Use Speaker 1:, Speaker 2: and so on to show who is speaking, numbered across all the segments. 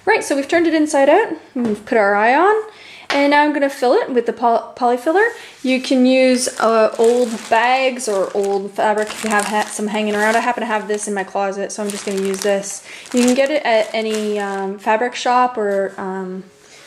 Speaker 1: Right, so we've turned it inside out. We've put our eye on. And now I'm going to fill it with the poly filler. You can use old bags or old fabric if you have some hanging around. I happen to have this in my closet, so I'm just going to use this. You can get it at any fabric shop or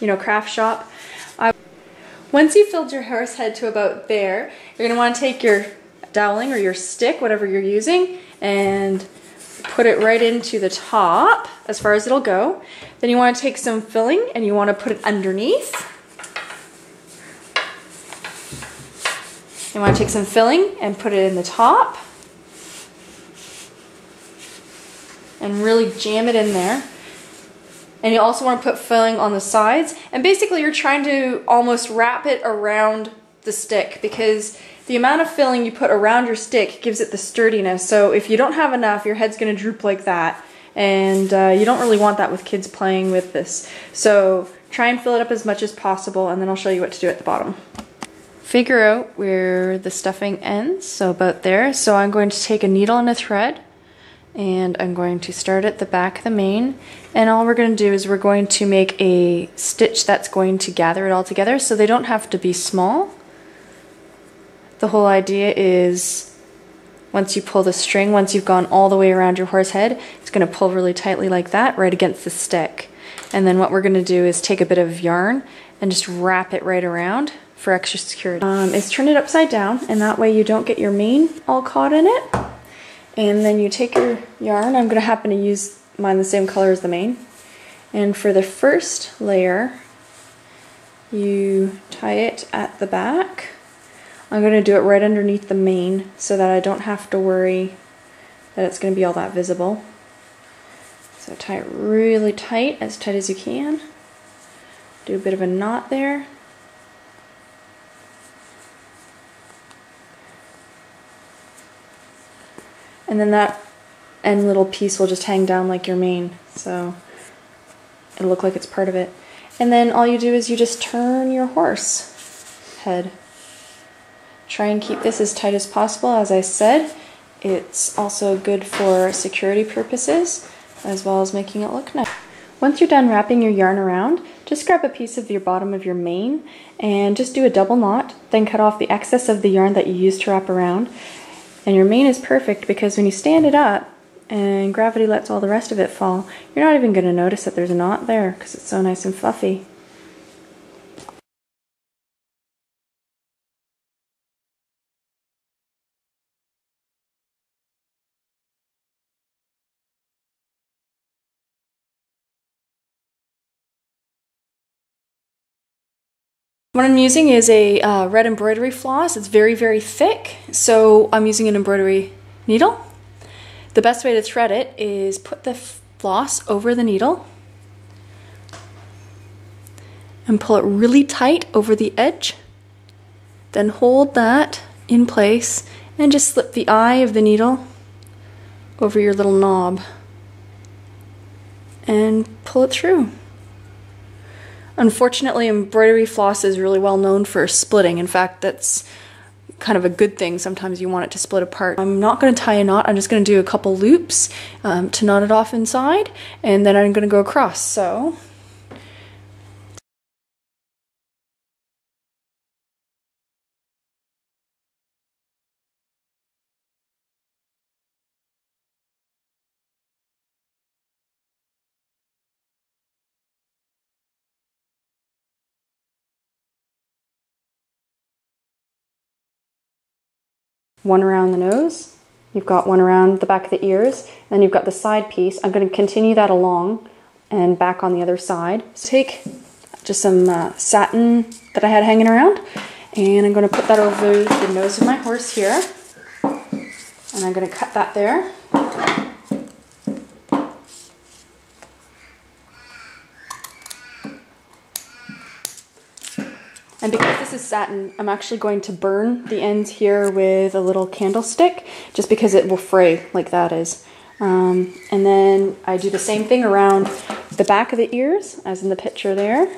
Speaker 1: you know, craft shop. Once you've filled your horse head to about there, you're going to want to take your doweling or your stick, whatever you're using, and put it right into the top as far as it'll go. Then you want to take some filling and you want to put it underneath. You want to take some filling and put it in the top and really jam it in there. And you also want to put filling on the sides. And basically you're trying to almost wrap it around the stick, because the amount of filling you put around your stick gives it the sturdiness. So if you don't have enough, your head's going to droop like that. And you don't really want that with kids playing with this. So try and fill it up as much as possible, and then I'll show you what to do at the bottom. Figure out where the stuffing ends, so about there. So I'm going to take a needle and a thread, and I'm going to start at the back of the mane, and all we're going to do is we're going to make a stitch that's going to gather it all together, so they don't have to be small. The whole idea is once you pull the string, once you've gone all the way around your horse head, it's going to pull really tightly like that right against the stick. And then what we're going to do is take a bit of yarn and just wrap it right around for extra security. Is turn it upside down, and that way you don't get your mane all caught in it. And then you take your yarn. I'm going to happen to use mine the same color as the mane. And for the first layer, you tie it at the back. I'm going to do it right underneath the mane so that I don't have to worry that it's going to be all that visible. So tie it really tight as you can. Do a bit of a knot there. And then that end little piece will just hang down like your mane, so it'll look like it's part of it. And then all you do is you just turn your horse head. Try and keep this as tight as possible. As I said, it's also good for security purposes, as well as making it look nice. Once you're done wrapping your yarn around, just grab a piece of your bottom of your mane and just do a double knot, then cut off the excess of the yarn that you used to wrap around. And your mane is perfect because when you stand it up and gravity lets all the rest of it fall, you're not even going to notice that there's a knot there because it's so nice and fluffy. What I'm using is a red embroidery floss. It's very, very thick, so I'm using an embroidery needle. The best way to thread it is put the floss over the needle and pull it really tight over the edge. Then hold that in place and just slip the eye of the needle over your little knob and pull it through. Unfortunately, embroidery floss is really well known for splitting. In fact, that's kind of a good thing. Sometimes you want it to split apart. I'm not going to tie a knot. I'm just going to do a couple loops to knot it off inside, and then I'm going to go across. So one around the nose, you've got one around the back of the ears, then you've got the side piece. I'm going to continue that along and back on the other side. So take just some satin that I had hanging around, and I'm going to put that over the nose of my horse here, and I'm going to cut that there. And because this is satin, I'm actually going to burn the ends here with a little candlestick, just because it will fray like that is. And then I do the same thing around the back of the ears, as in the picture there.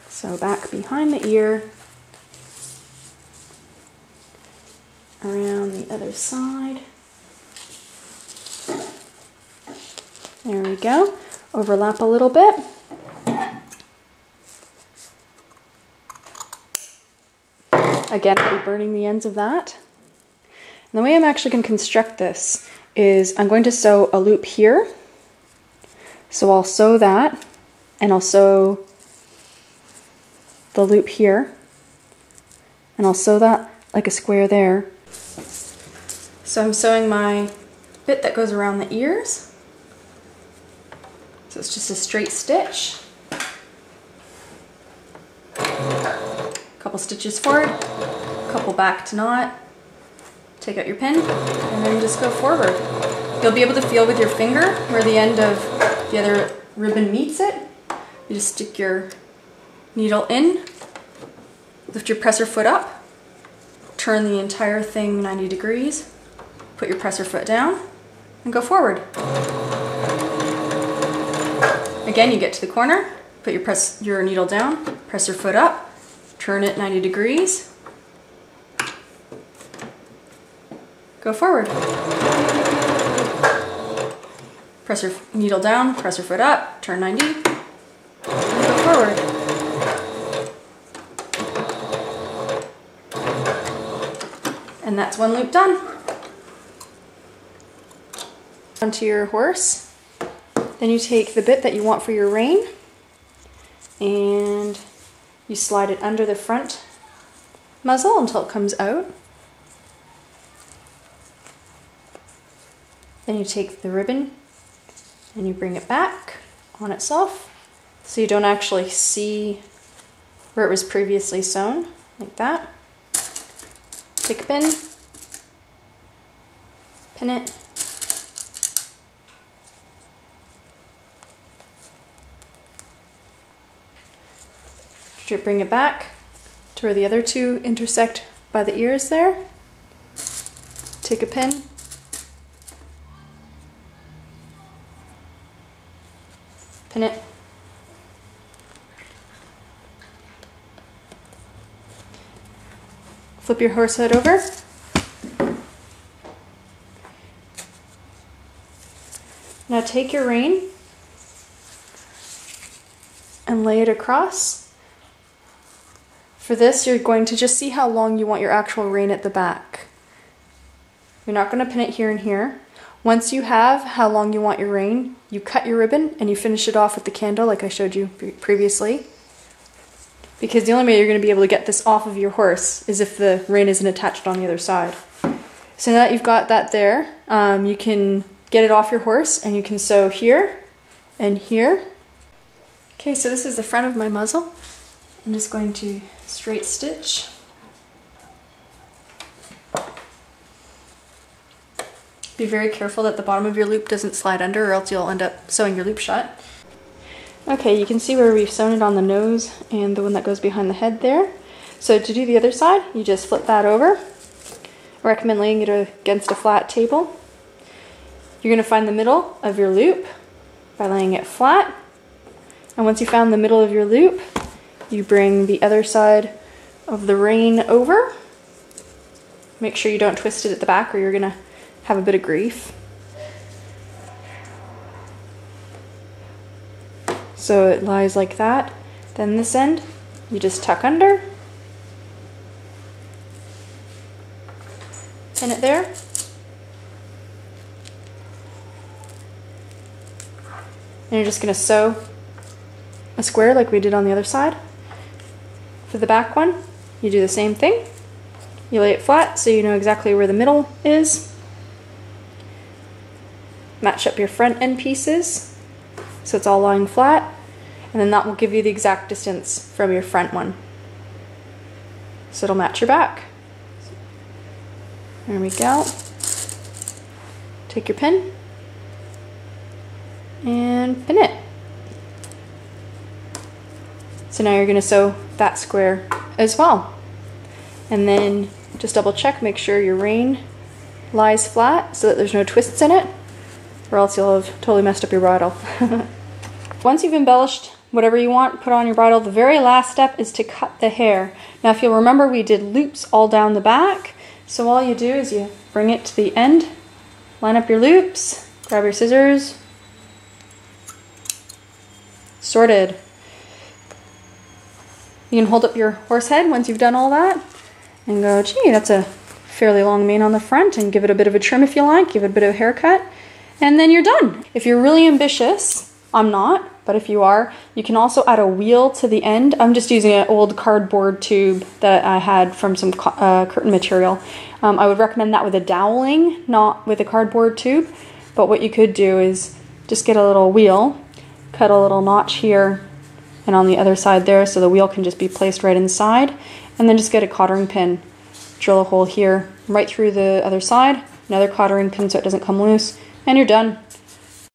Speaker 1: So back behind the ear, around the other side. There we go. Overlap a little bit. Again, I'll be burning the ends of that. And the way I'm actually going to construct this is I'm going to sew a loop here. So I'll sew that, and I'll sew the loop here, and I'll sew that like a square there. So I'm sewing my bit that goes around the ears. So it's just a straight stitch. Couple stitches forward, couple back to knot, take out your pin, and then just go forward. You'll be able to feel with your finger where the end of the other ribbon meets it. You just stick your needle in, lift your presser foot up, turn the entire thing 90 degrees, put your presser foot down, and go forward. Again, you get to the corner, put your needle down, press your foot up, turn it 90 degrees, go forward. Press your needle down, press your foot up, turn 90, and go forward. And that's one loop done. Onto your horse. Then you take the bit that you want for your rein and you slide it under the front muzzle until it comes out. Then you take the ribbon and you bring it back on itself so you don't actually see where it was previously sewn, like that. Take a pin, pin it, bring it back to where the other two intersect by the ears there. Take a pin, pin it, flip your horse head over, now take your rein and lay it across. For this, you're going to just see how long you want your actual rein at the back. You're not going to pin it here and here. Once you have how long you want your rein, you cut your ribbon and you finish it off with the candle like I showed you previously. Because the only way you're going to be able to get this off of your horse is if the rein isn't attached on the other side. So now that you've got that there, you can get it off your horse and you can sew here and here. Okay, so this is the front of my muzzle. I'm just going to straight stitch. Be very careful that the bottom of your loop doesn't slide under or else you'll end up sewing your loop shut. Okay, you can see where we've sewn it on the nose and the one that goes behind the head there. So to do the other side, you just flip that over. I recommend laying it against a flat table. You're going to find the middle of your loop by laying it flat. And once you found the middle of your loop, you bring the other side of the rein over. Make sure you don't twist it at the back or you're going to have a bit of grief. So it lies like that. Then this end, you just tuck under. Pin it there. And you're just going to sew a square like we did on the other side. For the back one, you do the same thing. You lay it flat so you know exactly where the middle is. Match up your front end pieces so it's all lying flat, and then that will give you the exact distance from your front one. So it'll match your back. There we go. Take your pin and pin it. So now you're going to sew that square as well. And then just double check, make sure your rein lies flat so that there's no twists in it, or else you'll have totally messed up your bridle. Once you've embellished whatever you want put on your bridle, the very last step is to cut the hair. Now if you'll remember, we did loops all down the back, so all you do is you bring it to the end, line up your loops, grab your scissors, sorted. You can hold up your horse head once you've done all that and go, gee, that's a fairly long mane on the front, and give it a bit of a trim if you like, give it a bit of a haircut, and then you're done. If you're really ambitious, I'm not, but if you are, you can also add a wheel to the end. I'm just using an old cardboard tube that I had from some curtain material. I would recommend that with a doweling, not with a cardboard tube. But what you could do is just get a little wheel, cut a little notch here and on the other side there, so the wheel can just be placed right inside, and then just get a cottering pin, drill a hole here right through the other side, another cottering pin so it doesn't come loose, and you're done.